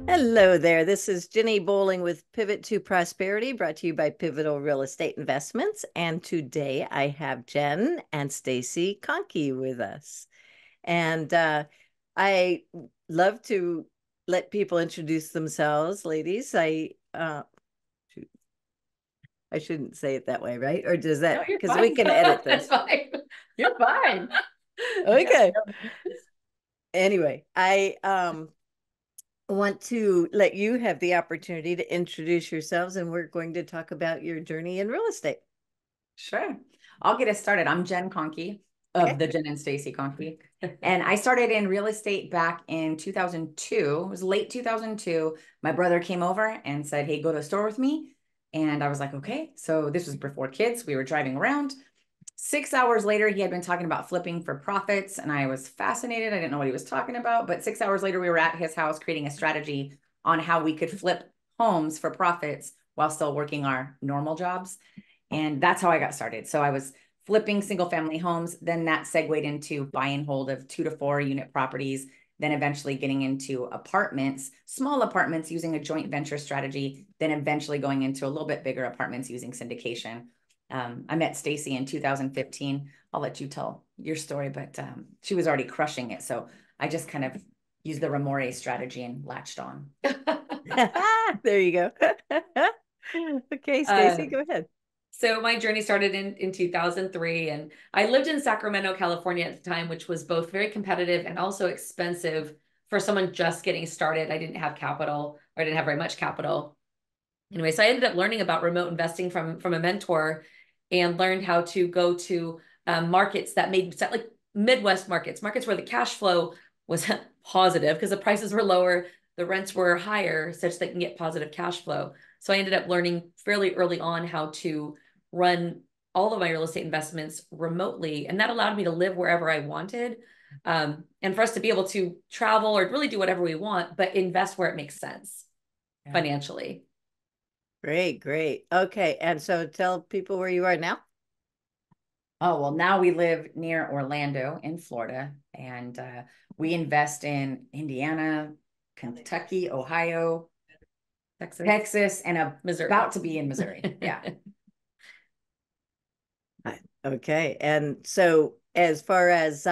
Hello there. This is Jenny Bowling with Pivot to Prosperity, brought to you by Pivotal Real Estate Investments. And today I have Jen and Stacy Conkey with us. And I love to let people introduce themselves, ladies. Shoot, I shouldn't say it that way, right? Or does No, that, you're because we fine. can edit That's this. fine. You're fine. Yeah. Okay. Anyway, I want to let you have the opportunity to introduce yourselves, and we're going to talk about your journey in real estate. Sure. I'll get us started. I'm Jen Conkey of Okay. the Jen and Stacy Conkey. And I started in real estate back in 2002. It was late 2002. My brother came over and said, "Hey, go to the store with me." And I was like, okay. So this was before kids. We were driving around. 6 hours later, he had been talking about flipping for profits, and I was fascinated. I didn't know what he was talking about. But 6 hours later, we were at his house creating a strategy on how we could flip homes for profits while still working our normal jobs. And that's how I got started. So I was flipping single family homes. Then that segued into buy and hold of 2 to 4 unit properties. Then eventually getting into apartments, small apartments using a joint venture strategy. Then eventually going into a little bit bigger apartments using syndication. I met Stacy in 2015. I'll let you tell your story, but she was already crushing it. So I just kind of used the Remore strategy and latched on. There you go. Okay, Uh, Stacy, go ahead. So my journey started in 2003, and I lived in Sacramento, California at the time, which was both very competitive and also expensive for someone just getting started. I didn't have capital, or I didn't have very much capital. Anyway, so I ended up learning about remote investing from a mentor, and learned how to go to markets that made like Midwest markets where the cash flow was positive because the prices were lower, the rents were higher, such that they can get positive cash flow. So I ended up learning fairly early on how to run all of my real estate investments remotely, and that allowed me to live wherever I wanted, and for us to be able to travel or really do whatever we want, but invest where it makes sense Yeah. financially. Great, great. Okay, and so tell people where you are now. Oh, well, now we live near Orlando in Florida, and we invest in Indiana, Kentucky, Ohio, Texas, and Missouri. about to be in Missouri. Yeah. Okay, and so as far as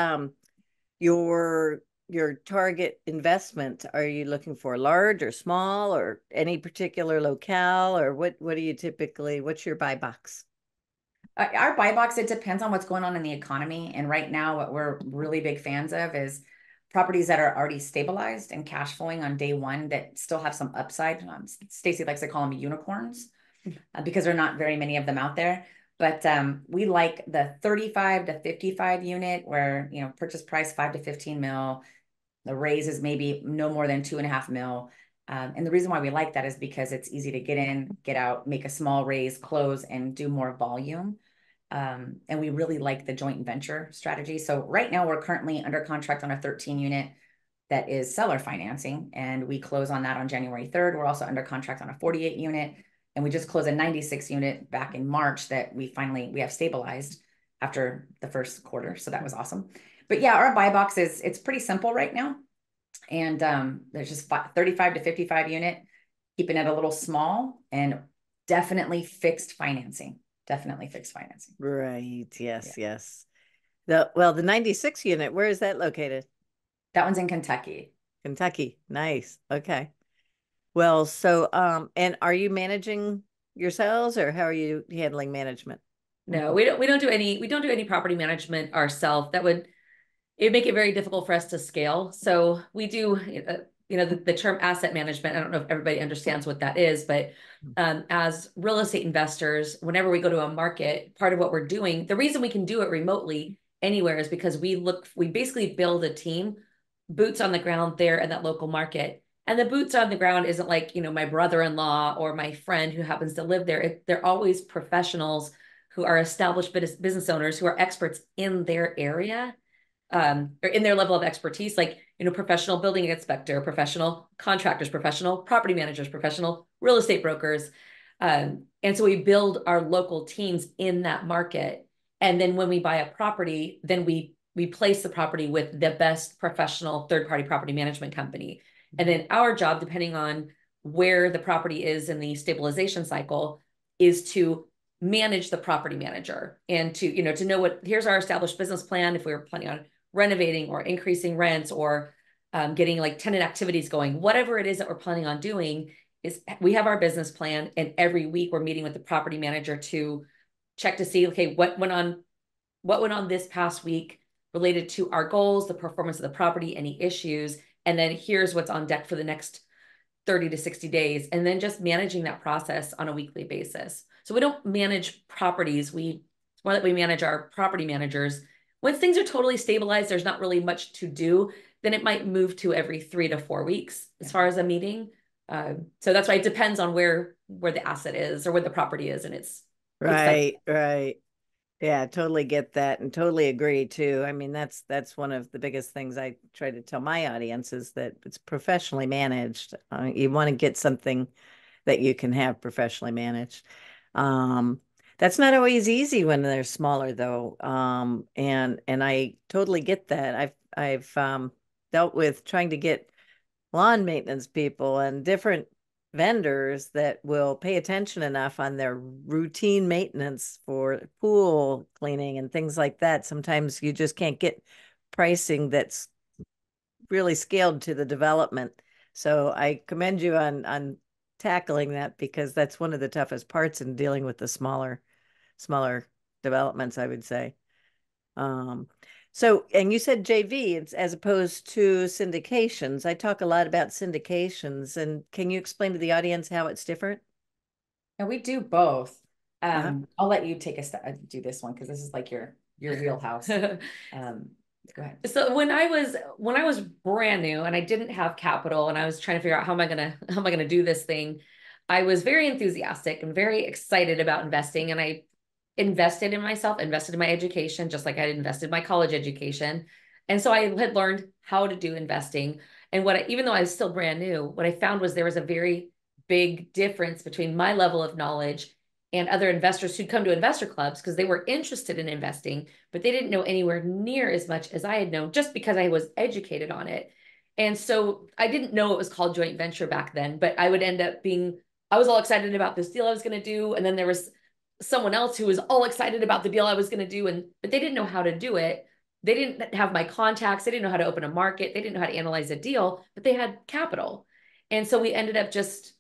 your target investment, are you looking for large or small or any particular locale, or what do you typically, what's your buy box? Our buy box, it depends on what's going on in the economy. And right now, what we're really big fans of is properties that are already stabilized and cash flowing on day one that still have some upside. Stacy likes to call them unicorns because there are not very many of them out there. But we like the 35 to 55 unit where, purchase price 5 to 15 mil. The raise is maybe no more than 2.5 mil. And the reason why we like that is because it's easy to get in, get out, make a small raise, close, and do more volume. And we really like the joint venture strategy. So right now we're currently under contract on a 13 unit that is seller financing, and we close on that on January 3rd. We're also under contract on a 48 unit, and we just closed a 96 unit back in March that we have stabilized after the first quarter. So that was awesome. But yeah, our buy box it's pretty simple right now. And there's just 35 to 55 unit, keeping it a little small, and definitely fixed financing. Definitely fixed financing. Right. Yeah. Yes, yes. The 96 unit, where is that located? That one's in Kentucky. Kentucky. Nice. Okay. Well, so and are you managing yourselves, or how are you handling management? No, we don't do any property management ourselves. It'd make it very difficult for us to scale. So we do, the term asset management. I don't know if everybody understands what that is, but as real estate investors, whenever we go to a market, part of what we're doing, the reason we can do it remotely anywhere is because we basically build a team, boots on the ground there in that local market. And the boots on the ground isn't like, my brother-in-law or my friend who happens to live there. They're always professionals who are established business owners who are experts in their area, or in their level of expertise, like, professional building inspector, professional contractors, professional property managers, professional real estate brokers. And so we build our local teams in that market. And then when we buy a property, then we place the property with the best professional third-party property management company. And then our job, depending on where the property is in the stabilization cycle, is to manage the property manager and to, to know what, here's our established business plan. If we were planning on renovating or increasing rents or getting like tenant activities going, whatever it is that we're planning on doing, is we have our business plan, and every week we're meeting with the property manager to check to see, okay, what went on this past week related to our goals, the performance of the property, any issues, and then here's what's on deck for the next 30 to 60 days, and then just managing that process on a weekly basis. So we don't manage properties. It's more that we manage our property managers. Once things are totally stabilized, there's not really much to do, then it might move to every 3 to 4 weeks as far as a meeting. So that's why it depends on where the asset is or where the property is, and it's Right, right. Yeah, totally get that and totally agree too. I mean, that's one of the biggest things I try to tell my audience is that it's professionally managed. You want to get something that you can have professionally managed. Um, that's not always easy when they're smaller though. And I totally get that. I've dealt with trying to get lawn maintenance people and different vendors that will pay attention enough on their routine maintenance for pool cleaning and things like that. Sometimes you just can't get pricing that's really scaled to the development. So I commend you on tackling that because that's one of the toughest parts in dealing with the smaller developments, I would say. Um, so, and you said JV, it's as opposed to syndications. I talk a lot about syndications, and can you explain to the audience how it's different? And we do both. Uh-huh. I'll let you take a step, do this one because this is like your wheelhouse. Go ahead. So when I was brand new and I didn't have capital and I was trying to figure out how am I gonna do this thing, I was very enthusiastic and very excited about investing, and I invested in myself, invested in my education, just like I invested in my college education. And so I had learned how to do investing. And even though I was still brand new, what I found was there was a very big difference between my level of knowledge and other investors who'd come to investor clubs because they were interested in investing, but they didn't know anywhere near as much as I had known just because I was educated on it. And so I didn't know it was called joint venture back then, but I would end up I was all excited about this deal I was going to do. And then there was someone else who was all excited about the deal I was going to do, but they didn't know how to do it. They didn't have my contacts. They didn't know how to open a market. They didn't know how to analyze a deal, but they had capital. And so we ended up just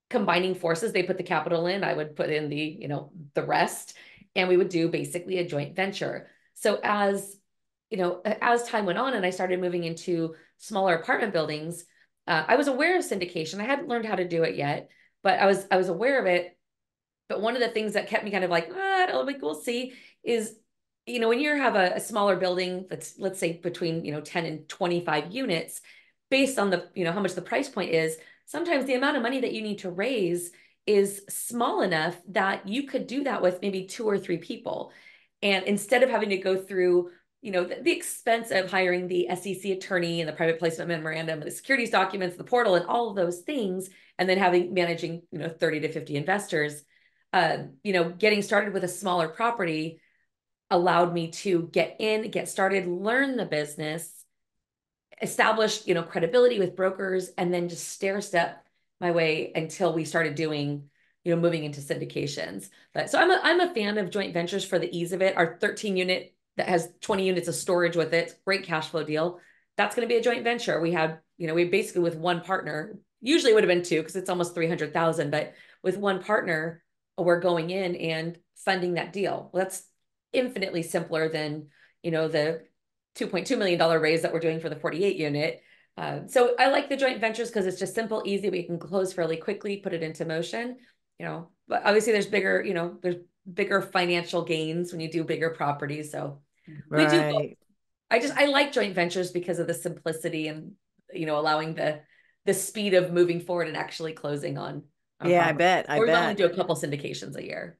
combining forces. They put the capital in, I would put in the rest, and we would do basically a joint venture. So as time went on and I started moving into smaller apartment buildings, I was aware of syndication. I hadn't learned how to do it yet, but I was aware of it. But one of the things that kept me kind of like, we'll see, is, when you have a smaller building that's, let's say, between, 10 and 25 units, based on how much the price point is, sometimes the amount of money that you need to raise is small enough that you could do that with maybe 2 or 3 people. And instead of having to go through, the expense of hiring the SEC attorney and the private placement memorandum, and the securities documents, the portal, and all of those things, and then managing, 30 to 50 investors, getting started with a smaller property allowed me to get started, learn the business, establish, credibility with brokers, and then just stair step my way until we started doing, moving into syndications. But so I'm a fan of joint ventures for the ease of it. Our 13 unit that has 20 units of storage with it, great cash flow deal. That's going to be a joint venture. We basically with one partner, usually it would have been 2 because it's almost 300,000, but with one partner, we're going in and funding that deal. Well, that's infinitely simpler than, the $2.2 million raise that we're doing for the 48 unit. So I like the joint ventures because it's just simple, easy. We can close fairly quickly, put it into motion, but obviously there's bigger financial gains when you do bigger properties. So we do both. Right. I like joint ventures because of the simplicity and, allowing the speed of moving forward and actually closing on Yeah, I property. bet. I Or we only bet. do a couple syndications a year.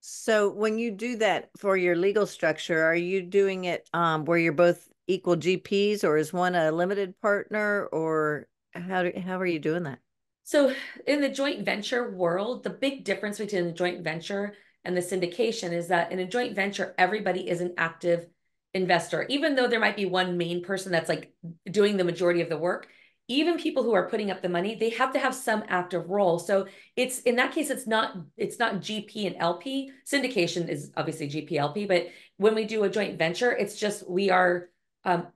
So when you do that for your legal structure, are you doing it where you're both equal GPs, or is one a limited partner, or how are you doing that? So in the joint venture world, the big difference between the joint venture and the syndication is that in a joint venture, everybody is an active investor. Even though there might be one main person that's like doing the majority of the work, even people who are putting up the money, they have to have some active role. So it's, in that case, it's not GP and LP. Syndication is obviously GP LP, but when we do a joint venture, it's just we are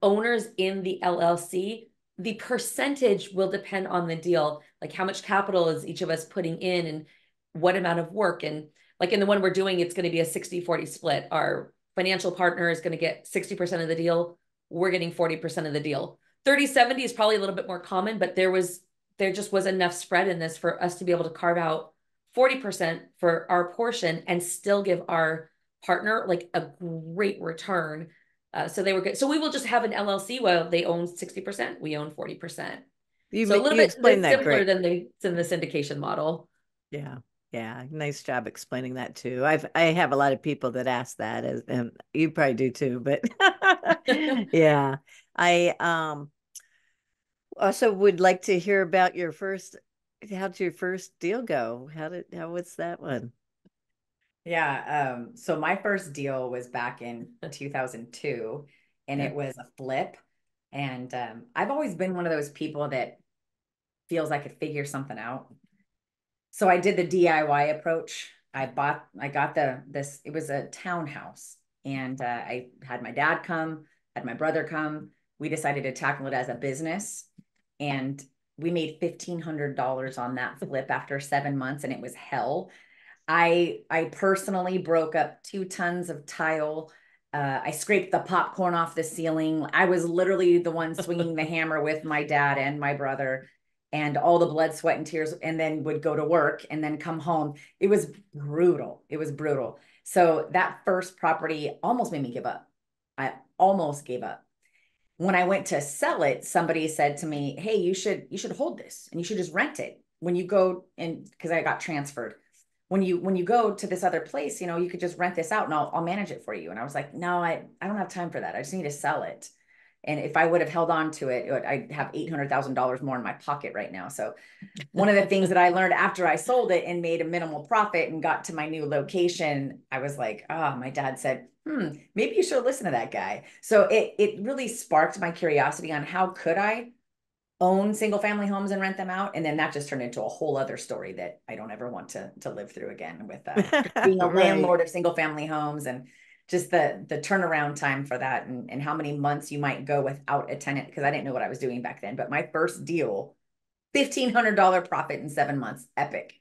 owners in the LLC. The percentage will depend on the deal, like how much capital is each of us putting in and what amount of work. And like in the one we're doing, it's going to be a 60-40 split. Our financial partner is going to get 60% of the deal. We're getting 40% of the deal. 30-70 is probably a little bit more common, but there just was enough spread in this for us to be able to carve out 40% for our portion and still give our partner like a great return. So they were good. So we will just have an LLC while they own 60%, we own 40%. So a little bit simpler than the syndication model. Yeah. Yeah. Nice job explaining that too. I have a lot of people that ask that, and you probably do too, but yeah. I also would like to hear about how'd your first deal go? How was that one? Yeah. So my first deal was back in 2002, and it was a flip. And I've always been one of those people that feels I could figure something out. So I did the DIY approach. I got this, it was a townhouse, and I had my dad come, had my brother come. We decided to tackle it as a business, and we made $1,500 on that flip after 7 months, and it was hell. I personally broke up 2 tons of tile. I scraped the popcorn off the ceiling. I was literally the one swinging the hammer with my dad and my brother, and all the blood, sweat, and tears, and then would go to work and then come home. It was brutal. It was brutal. So that first property almost made me give up. I almost gave up. When I went to sell it, somebody said to me, "Hey, you should hold this and you should just rent it when you go." And because I got transferred, when you go to this other place, you could just rent this out and I'll manage it for you. And I was like, no, I don't have time for that. I just need to sell it. And if I would have held on to it, I'd have $800,000 more in my pocket right now. So one of the things that I learned after I sold it and made a minimal profit and got to my new location, I was like, my dad said, maybe you should listen to that guy. So it really sparked my curiosity on how could I own single family homes and rent them out. And then that just turned into a whole other story that I don't ever want to live through again, with being a landlord of single family homes, and just the turnaround time for that, and how many months you might go without a tenant, because I didn't know what I was doing back then. But my first deal, $1,500 profit in 7 months. Epic.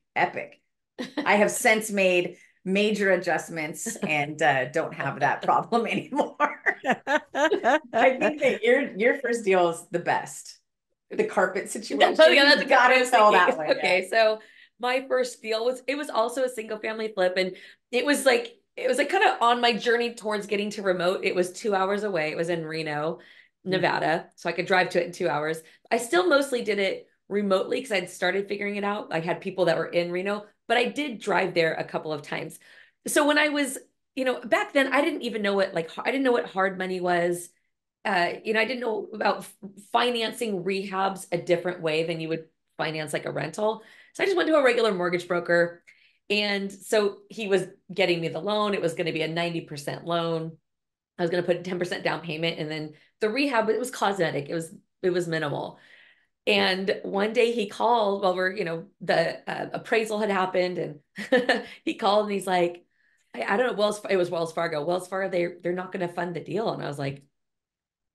I have since made major adjustments and don't have that problem anymore. I think that your first deal is the best. The carpet situation. That's gotta tell that one. Okay, yeah. So my first deal was also a single family flip, and it was like kind of on my journey towards getting to remote. It was 2 hours away. It was in Reno, Nevada, so I could drive to it in 2 hours. I still mostly did it remotely because I'd started figuring it out. I had people that were in Reno, but I did drive there a couple of times. So when I was, back then, I didn't even know I didn't know what hard money was. I didn't know about financing rehabs a different way than you would finance like a rental. So I just went to a regular mortgage broker. And so he was getting me the loan. It was going to be a 90% loan. I was going to put 10% down payment. And then the rehab, it was cosmetic. It was minimal. And one day he called while the appraisal had happened, and he called and he's like, I don't know, it was Wells Fargo. Wells Fargo, they're not going to fund the deal. And I was like,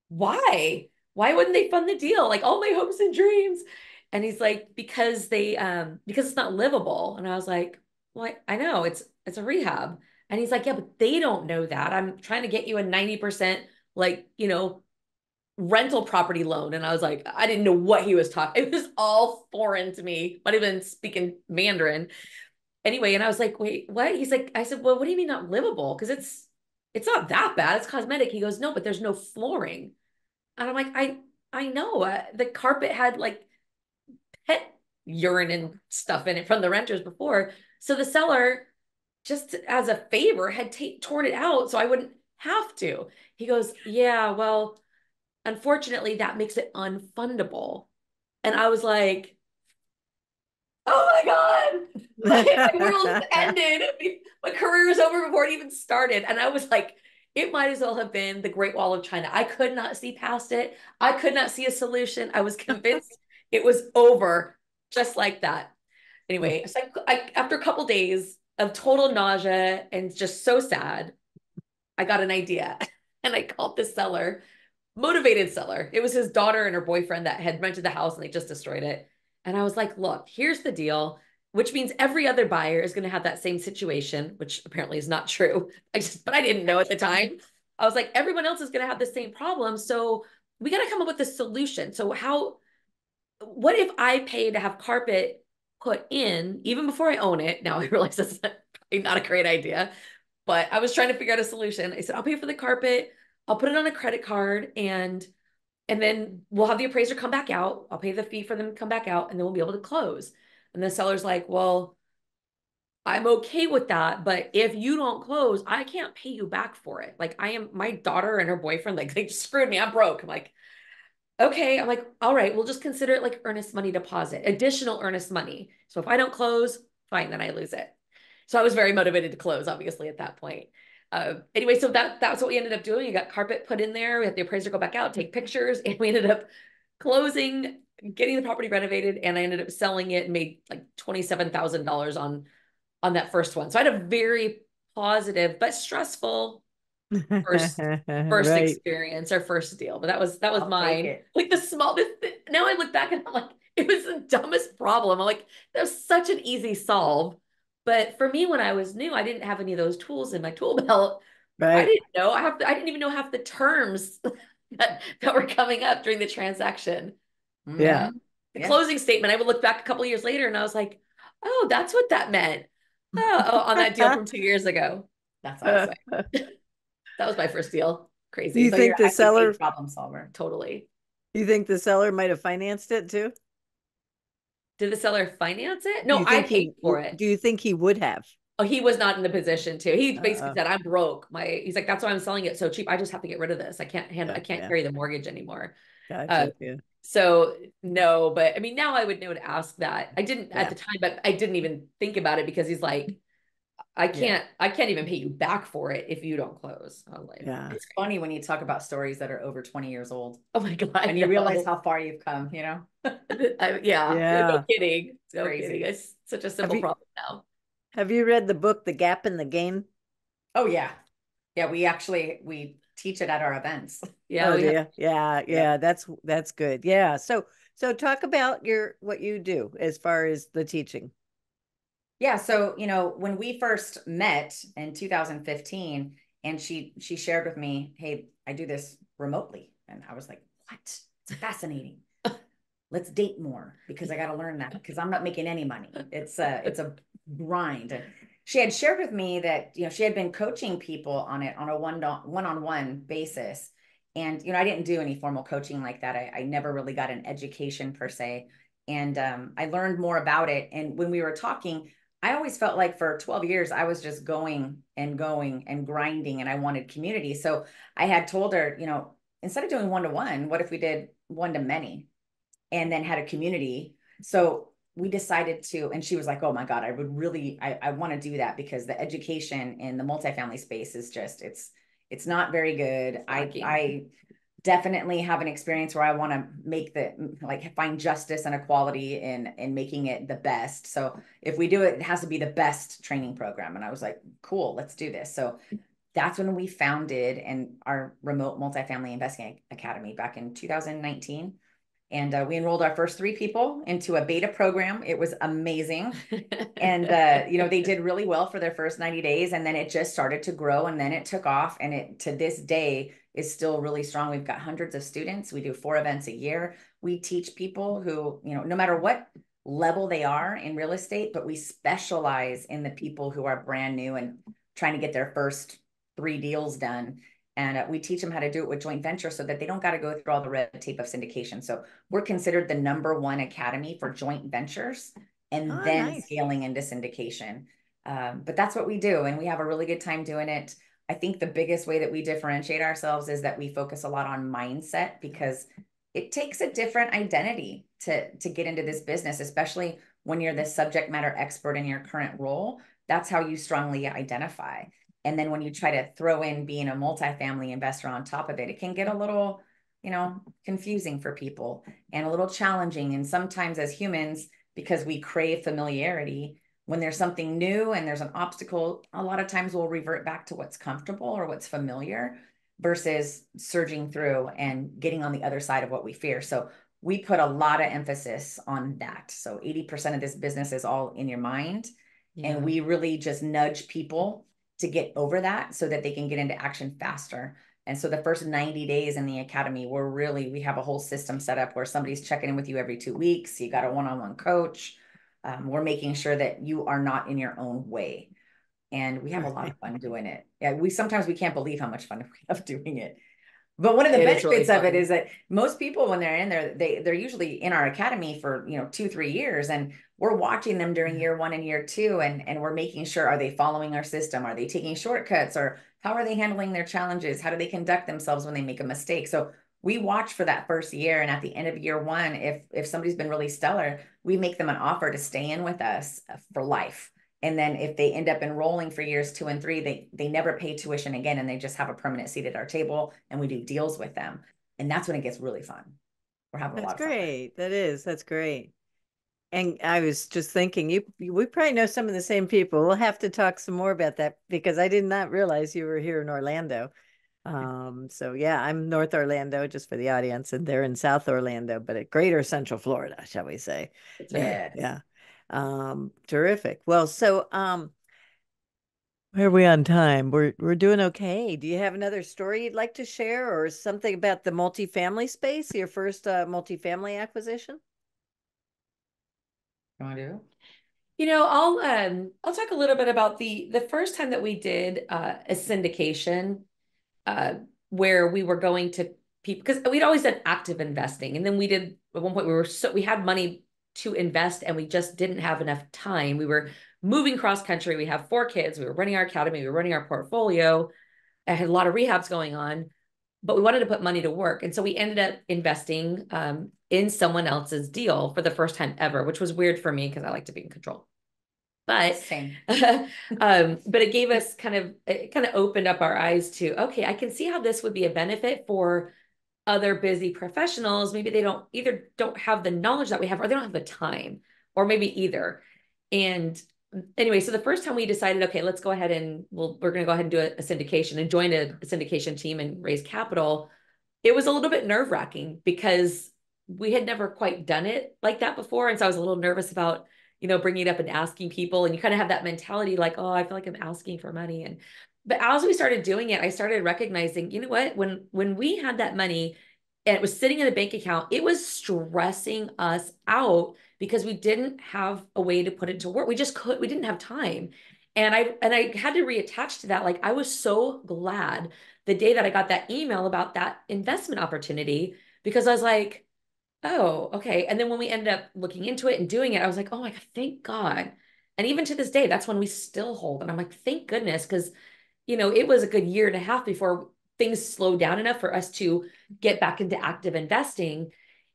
why wouldn't they fund the deal? Like all my hopes and dreams. And he's like, because it's not livable. And I was like, well, I know it's a rehab. And he's like, yeah, but they don't know that. I'm trying to get you a 90% rental property loan. And I was like, I didn't know what he was talking. It was all foreign to me. Might have been speaking Mandarin. Anyway, and I was like, wait, what? He's like, I said, well, what do you mean not livable? Because it's not that bad. It's cosmetic. He goes, no, but there's no flooring. And I'm like, I know. The carpet had like pet urine and stuff in it from the renters before. So the seller, just as a favor, had torn it out so I wouldn't have to. He goes, yeah, well, unfortunately, that makes it unfundable. And I was like, oh my God, my world ended. My career is over before it even started. And I was like, it might as well have been the Great Wall of China. I could not see past it. I could not see a solution. I was convinced It was over just like that. Anyway, so after a couple days of total nausea and just so sad, I got an idea and I called the seller, motivated seller. It was his daughter and her boyfriend that had rented the house and they just destroyed it. And I was like, look, here's the deal, which means every other buyer is going to have that same situation, which apparently is not true. But I didn't know at the time. I was like, everyone else is going to have the same problem. So we got to come up with a solution. So what if I pay to have carpet put in even before I own it? Now I realize that's probably not a great idea, but I was trying to figure out a solution. I said, I'll pay for the carpet. I'll put it on a credit card and then we'll have the appraiser come back out. I'll pay the fee for them to come back out and then we'll be able to close. And the seller's like, well, I'm okay with that, but if you don't close, I can't pay you back for it. Like my daughter and her boyfriend, like they just screwed me. I'm broke. I'm like, okay. I'm like, all right, we'll just consider it like earnest money deposit, additional earnest money. So if I don't close, fine, then I lose it. So I was very motivated to close, obviously, at that point. Anyway, so that's what we ended up doing. We got carpet put in there. We had the appraiser go back out, take pictures, and we ended up closing, getting the property renovated, and I ended up selling it and made like $27,000 on that first one. So I had a very positive but stressful first Right. experience or first deal, but that was I'll mine. Like the smallest. Now I look back and I'm like, it was the dumbest problem. I'm like, that was such an easy solve. But for me, when I was new, I didn't have any of those tools in my tool belt. I Right. didn't know. I didn't even know half the terms that were coming up during the transaction. Yeah. The closing statement, I would look back a couple of years later and I was like, oh, that's what that meant. Oh, on that deal from 2 years ago. That's awesome. That was my first deal. Do Crazy. you So think you're the seller, problem solver. Totally. you think the seller might have financed it too? Did the seller finance it? Do No, you I think paid for it. do you think he would have? Oh, he was not in the position to. He basically Uh-oh. said, "I'm broke." He's like, "That's why I'm selling it so cheap. I just have to get rid of this. I can't handle. I can't Yeah. carry the mortgage anymore." Gotcha. Yeah. So no, but I mean, now I would know to ask that. I didn't at Yeah. the time, but I didn't even think about it because he's like, Yeah. I can't even pay you back for it if you don't close." I was like, Yeah. It's funny when you talk about stories that are over 20 years old "Oh my God." and you realize how far you've come, you know? Yeah, no Yeah. kidding. No Crazy. kidding. It's such a Have simple you problem now. have you read the book The Gap in the Gain? Oh yeah. Yeah, we teach it at our events. Yeah, Oh, we do have. you? Yeah, yeah, that's good. Yeah. So talk about what you do as far as the teaching. Yeah, so when we first met in 2015, and she shared with me, "Hey, I do this remotely," and I was like, "What? It's fascinating. Let's date more because I got to learn that because I'm not making any money. It's a grind." She had shared with me that she had been coaching people on a one-on-one basis, and I didn't do any formal coaching like that. I never really got an education per se, and I learned more about it. And when we were talking, I always felt like for 12 years, I was just going and going and grinding and I wanted community. So I had told her, instead of doing one-to-one, what if we did one-to-many and then had a community? So we decided to, and she was like, "Oh my God, I want to do that because the education in the multifamily space is just, it's not very good. I definitely have an experience where I want to find justice and equality in making it the best. So if we do it, it has to be the best training program." And I was like, "Cool, let's do this." So that's when we founded our remote multifamily investing academy back in 2019. And we enrolled our first 3 people into a beta program. It was amazing. And, they did really well for their first 90 days. And then it just started to grow and then it took off. And it, to this day, is still really strong. We've got hundreds of students. We do 4 events a year. We teach people who, no matter what level they are in real estate, but we specialize in the people who are brand new and trying to get their first 3 deals done. And we teach them how to do it with joint venture so that they don't got to go through all the red tape of syndication. So we're considered the #1 academy for joint ventures and Oh, then nice. scaling into syndication. But that's what we do. And we have a really good time doing it. I think the biggest way that we differentiate ourselves is that we focus a lot on mindset because it takes a different identity to get into this business, especially when you're the subject matter expert in your current role. That's how you strongly identify. And then when you try to throw in being a multifamily investor on top of it, it can get a little confusing for people and a little challenging. And sometimes as humans, because we crave familiarity, when there's something new and there's an obstacle, a lot of times we'll revert back to what's comfortable or what's familiar versus surging through and getting on the other side of what we fear. So we put a lot of emphasis on that. So 80% of this business is all in your mind. Yeah. And we really just nudge people to get over that so that they can get into action faster. And so the first 90 days in the academy, we have a whole system set up where somebody's checking in with you every 2 weeks. You got a one-on-one coach. We're making sure that you are not in your own way. And we have a lot of fun doing it. Yeah, sometimes we can't believe how much fun we have doing it. But one of the benefits of it is that most people, when they're in there, they're usually in our academy for 2-3 years, and we're watching them during year 1 and year 2, and we're making sure, are they following our system? Are they taking shortcuts? Or how are they handling their challenges? How do they conduct themselves when they make a mistake? So we watch for that first year, and at the end of year 1, if somebody's been really stellar, we make them an offer to stay in with us for life. And then if they end up enrolling for years 2 and 3, they never pay tuition again, and they just have a permanent seat at our table, and we do deals with them. And that's when it gets really fun. We're having a lot of fun. That's great. And I was just thinking, we probably know some of the same people. We'll have to talk some more about that, because I did not realize you were here in Orlando. So yeah, I'm North Orlando, just for the audience, and they're in South Orlando, but at Greater Central Florida, shall we say. Yes. Yeah. Terrific. Well, so where are we on time? We're doing okay. Do you have another story you'd like to share, or something about the multifamily space, your first multifamily acquisition? You want to do? I'll talk a little bit about the first time that we did a syndication, where we were going to people, because we'd always done active investing, and then we did at one point we had money to invest, and we just didn't have enough time. We were moving cross country. We have 4 kids. We were running our academy. We were running our portfolio. I had a lot of rehabs going on, but we wanted to put money to work. And so we ended up investing in someone else's deal for the first time ever, which was weird for me because I like to be in control. But Same. But it gave us it kind of opened up our eyes to, okay, I can see how this would be a benefit for other busy professionals. Maybe they don't have the knowledge that we have, or they don't have the time, or maybe either. And anyway, so the first time we decided, okay, let's go ahead and we're going to go ahead and do a syndication and join a syndication team and raise capital. It was a little bit nerve-wracking because we had never quite done it like that before. And so I was a little nervous about, bringing it up and asking people, and you kind of have that mentality like, oh, I feel like I'm asking for money. But as we started doing it, I started recognizing, you know what, when we had that money and it was sitting in a bank account, it was stressing us out because we didn't have a way to put it to work. We didn't have time. And I had to reattach to that. Like, I was so glad the day that I got that email about that investment opportunity, because I was like, oh, okay. And then when we ended up looking into it and doing it, I was like, oh my God, thank God. And even to this day, that's when we still hold. And I'm like, thank goodness, because it was a good year and a half before things slowed down enough for us to get back into active investing.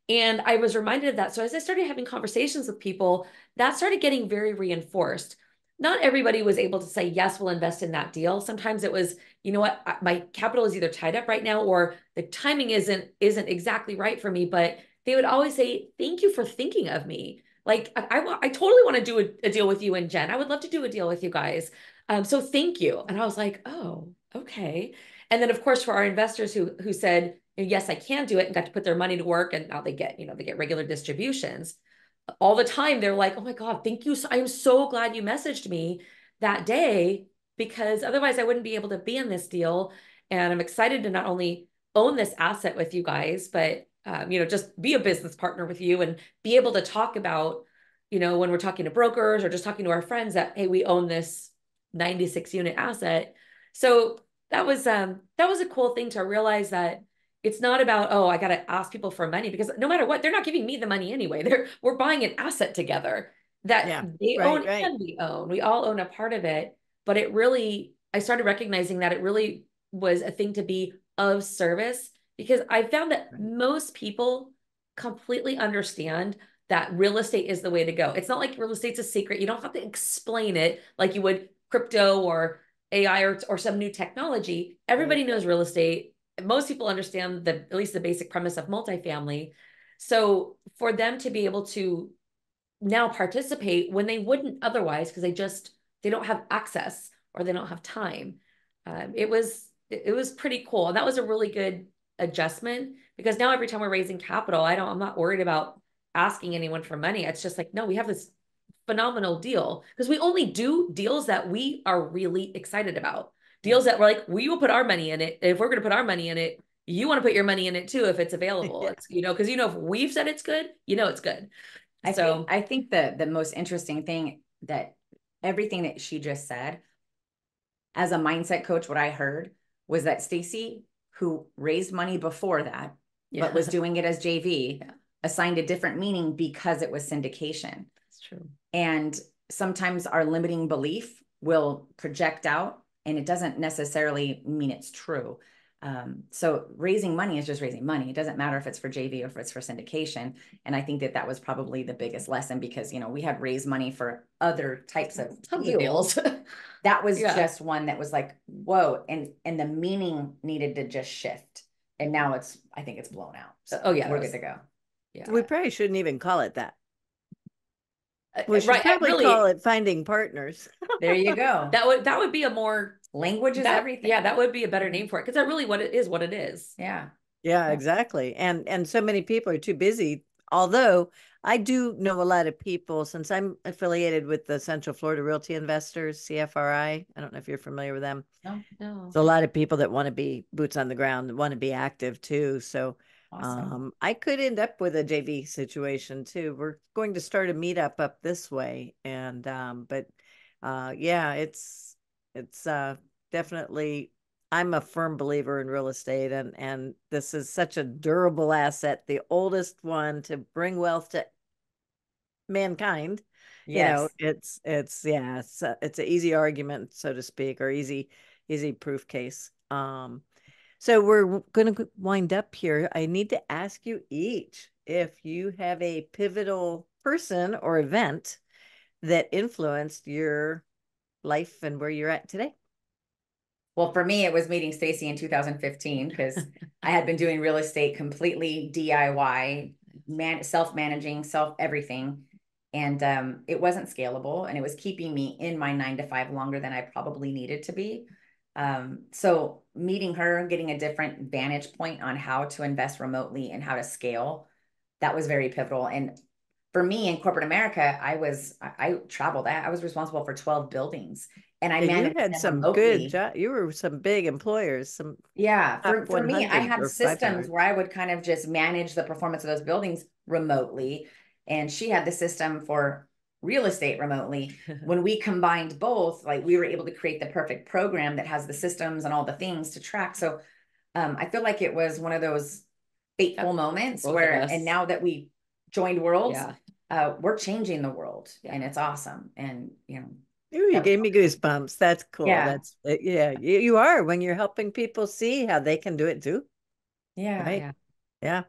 And I was reminded of that. So as I started having conversations with people, that started getting very reinforced. Not everybody was able to say, yes, we'll invest in that deal. Sometimes it was, you know what, my capital is either tied up right now, or the timing isn't exactly right for me. But they would always say, thank you for thinking of me. Like, I totally want to do a deal with you and Jen. I would love to do a deal with you guys. So thank you. And I was like, oh, okay. And then of course, for our investors who said, yes, I can do it, and got to put their money to work, and now they get regular distributions all the time. They're like, oh my God, thank you. I'm so glad you messaged me that day, because otherwise I wouldn't be able to be in this deal. And I'm excited to not only own this asset with you guys, but just be a business partner with you, and be able to talk about, when we're talking to brokers or just talking to our friends, that, hey, we own this 96 unit asset. So that was a cool thing to realize, that it's not about, oh, I got to ask people for money, because no matter what, they're not giving me the money anyway. We're buying an asset together that they own and we own. We all own a part of it. But I started recognizing that it really was a thing to be of service, because I found that most people completely understand that real estate is the way to go. It's not like real estate's a secret. You don't have to explain it like you would crypto or AI or some new technology. Everybody knows real estate. most people understand at least the basic premise of multifamily. So for them to be able to now participate when they wouldn't otherwise, because they don't have access or they don't have time. It was pretty cool. And that was a really good adjustment, because now every time we're raising capital, I'm not worried about asking anyone for money. It's just like, no, we have this phenomenal deal, because we only do deals that we are really excited about. Deals that we're like, we will put our money in it. If we're going to put our money in it, you want to put your money in it too, if it's available. Yeah. It's, because if we've said it's good, it's good. I think the most interesting thing, that everything that she just said, as a mindset coach, what I heard was that Stacy, who raised money before that, but was doing it as JV, assigned a different meaning because it was syndication. That's true. And sometimes our limiting belief will project out, and it doesn't necessarily mean it's true. So raising money is just raising money. It doesn't matter if it's for JV or if it's for syndication. And I think that was probably the biggest lesson, because, we had raised money for other types of deals. That was just one that was like, whoa. And the meaning needed to just shift. And now I think it's blown out. So we're good to go. Yeah. We probably shouldn't even call it that. We should right, probably call it finding partners. There you go. That would be a more language is everything. Yeah, that would be a better name for it, because that's really what it is. Yeah, exactly. And so many people are too busy. Although I do know a lot of people, since I'm affiliated with the Central Florida Realty Investors, CFRI. I don't know if you're familiar with them. No. There's a lot of people that want to be boots on the ground, want to be active too. So awesome. I could end up with a JV situation too. We're going to start a meetup up this way. And yeah, it's definitely, I'm a firm believer in real estate, and this is such a durable asset, the oldest one to bring wealth to mankind. Yes. It's an easy argument, so to speak, or easy proof case. So we're going to wind up here. I need to ask you each if you have a pivotal person or event that influenced your life and where you're at today. Well, for me, it was meeting Stacy in 2015, because I had been doing real estate completely DIY, self-managing, everything. And it wasn't scalable, and it was keeping me in my 9 to 5 longer than I probably needed to be. So meeting her, getting a different vantage point on how to invest remotely and how to scale, that was very pivotal. And for me in corporate America, I traveled. I was responsible for 12 buildings, and I managed. You had some good job. You were some big employers. For me, I had systems where I would kind of just manage the performance of those buildings remotely, and she had the system for real estate remotely. When we combined both, like, we were able to create the perfect program that has the systems and all the things to track. So I feel like it was one of those fateful moments and now that we joined worlds, we're changing the world, and it's awesome. And you gave me goosebumps. That's cool. You are, when you're helping people see how they can do it too. Right. Yeah.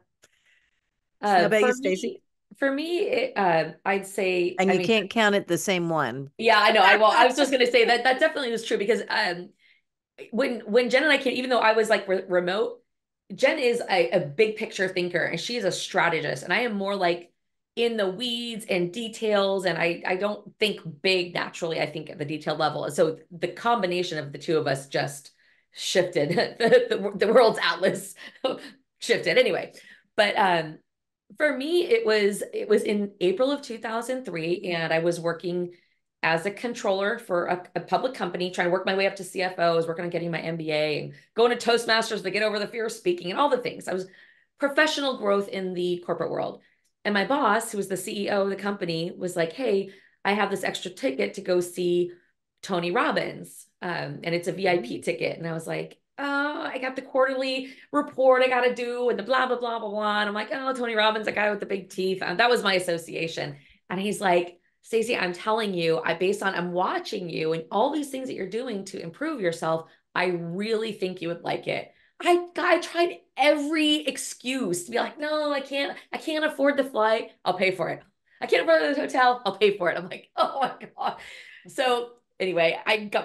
How about you, Stacy? For me, I'd say, and you can't count it the same one. Yeah, I know. I was just going to say that definitely was true, because when Jen and I came, even though I was like remote, Jen is a big picture thinker, and she is a strategist, and I am more like in the weeds and details, and I don't think big naturally. I think at the detail level. And so the combination of the two of us just shifted the world's atlas shifted anyway. But for me, it was in April of 2003, and I was working as a controller for a public company, trying to work my way up to CFO. I was working on getting my MBA and going to Toastmasters to get over the fear of speaking and all the things. I was professional growth in the corporate world. And my boss, who was the CEO of the company, was like, hey, I have this extra ticket to go see Tony Robbins. And it's a VIP ticket. And I was like, oh, I got the quarterly report I got to do and the blah, blah, blah, blah, blah. And I'm like, oh, Tony Robbins, the guy with the big teeth. That was my association. And he's like, Stacy, I'm telling you, I'm watching you and all these things that you're doing to improve yourself. I really think you would like it. I tried every excuse to be like, no, I can't afford the flight. I'll pay for it. I can't afford the hotel. I'll pay for it. I'm like, oh my God. So anyway,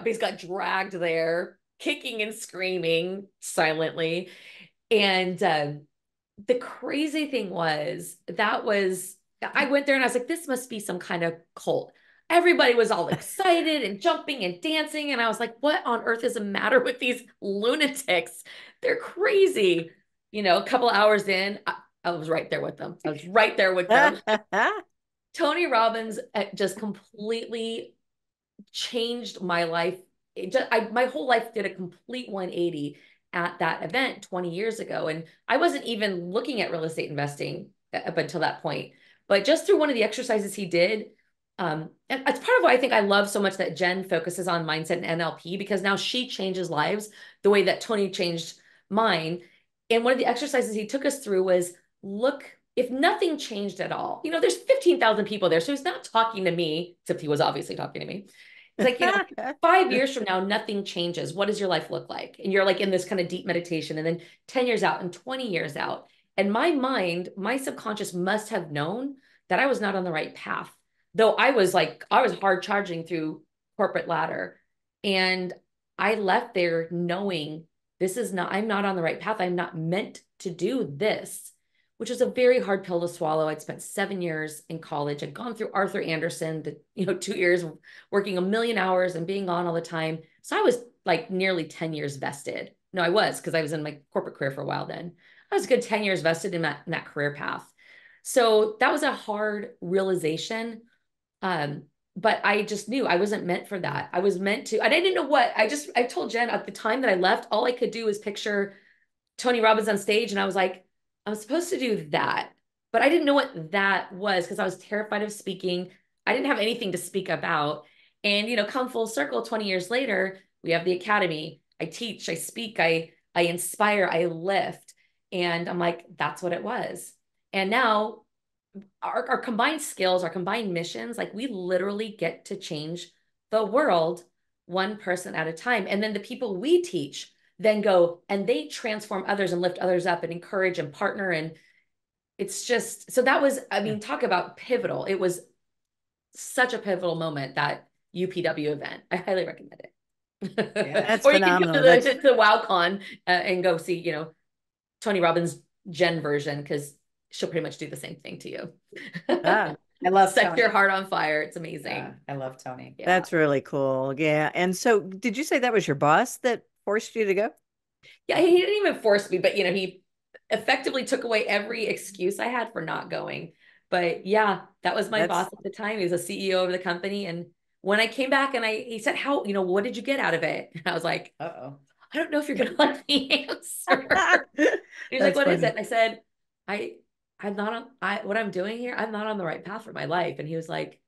basically got dragged there. kicking and screaming silently. And the crazy thing was I went there and I was like, this must be some kind of cult. Everybody was all excited and jumping and dancing. And I was like, what on earth is the matter with these lunatics? They're crazy. A couple hours in, I was right there with them. I was right there with them. Tony Robbins just completely changed my life. My whole life did a complete 180 at that event 20 years ago. And I wasn't even looking at real estate investing up until that point. But just through one of the exercises he did, and it's part of why I think I love so much that Jen focuses on mindset and NLP, because now she changes lives the way that Tony changed mine. And one of the exercises he took us through was, look, if nothing changed at all, there's 15,000 people there. So he's not talking to me, except he was obviously talking to me. It's like, 5 years from now, nothing changes. What does your life look like? And you're like in this kind of deep meditation, and then 10 years out and 20 years out. And my mind, my subconscious must have known that I was not on the right path. Though I was hard charging through corporate ladder. And I left there knowing I'm not on the right path. I'm not meant to do this, which was a very hard pill to swallow. I'd spent 7 years in college. I'd gone through Arthur Anderson, 2 years working a million hours and being on all the time. So I was like nearly 10 years vested. No, I was, because I was in my corporate career for a while then. I was a good 10 years vested in that career path. So that was a hard realization. But I just knew I wasn't meant for that. I was meant to, and I didn't know what. I told Jen at the time that I left, all I could do was picture Tony Robbins on stage. And I was like, I'm supposed to do that. But I didn't know what that was, because I was terrified of speaking. I didn't have anything to speak about. And, come full circle 20 years later, we have the academy. I teach, I speak, I inspire, I lift. And I'm like, that's what it was. And now our combined skills, our combined missions, like we literally get to change the world one person at a time. And then the people we teach then go and they transform others and lift others up and encourage and partner. And it's just, so that was, talk about pivotal. It was such a pivotal moment, that UPW event. I highly recommend it. Yeah, that's or phenomenal. You can go to WowCon and go see, Tony Robbins' Jen version, because she'll pretty much do the same thing to you. I love set Tony. your heart on fire. It's amazing. Yeah, I love Tony. Yeah. That's really cool. Yeah. And so did you say that was your boss that forced you to go? Yeah, he didn't even force me, but he effectively took away every excuse I had for not going. But yeah, that was my boss at the time. He was a CEO of the company. And when I came back and he said, how, what did you get out of it? And I was like, I don't know if you're going to let me answer. He's like, what is it? And I said, I'm not on, what I'm doing here, I'm not on the right path for my life. And he was like,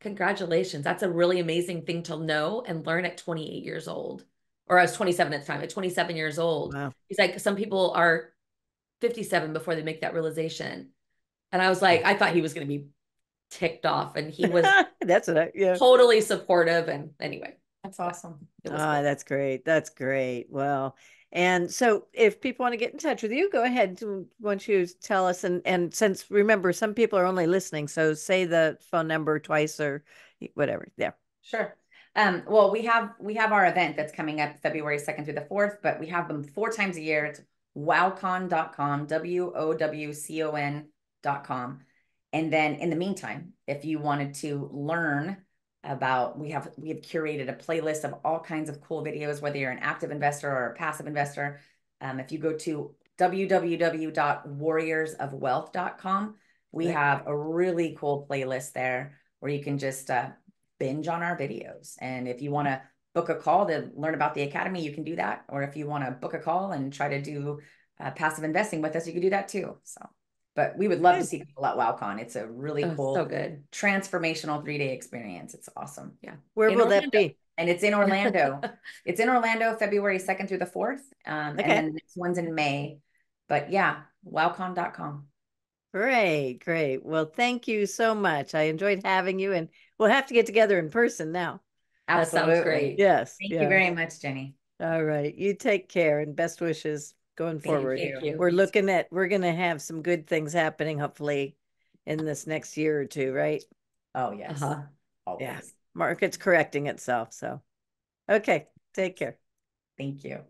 congratulations. That's a really amazing thing to know and learn at 28 years old. Or I was 27 at the time, at 27 years old. Wow. He's like, some people are 57 before they make that realization. And I was like, I thought he was going to be ticked off, and he was totally supportive. And anyway, that's awesome. That's great. That's great. Well, and so if people want to get in touch with you, go ahead. Why don't you tell us? And since, remember, some people are only listening, so say the phone number twice or whatever. Yeah. Sure. Well, we have our event that's coming up February 2nd through the 4th, but we have them 4 times a year. It's wowcon.com, WOWCON.com. And then in the meantime, if you wanted to learn about, we have curated a playlist of all kinds of cool videos, whether you're an active investor or a passive investor. If you go to www.warriorsofwealth.com, we have a really cool playlist there where you can just binge on our videos. And if you want to book a call to learn about the academy, you can do that. Or if you want to book a call and try to do passive investing with us, you can do that too. So, but we would love to see people at WowCon. It's a really cool, so good, transformational 3-day experience. It's awesome. Yeah. Where will that be? And it's in Orlando. It's in Orlando, February 2nd through the 4th. And then the next one's in May. But yeah, wowcon.com. Great. Well, thank you so much. I enjoyed having you, and we'll have to get together in person now. Absolutely. That sounds great. Yes. Thank you very much, Jenny. All right. You take care, and best wishes going forward. Thank you. We're going to have some good things happening, hopefully, in this next year or two, right? Oh, yes. Yeah. Market's correcting itself. So, okay. Take care. Thank you.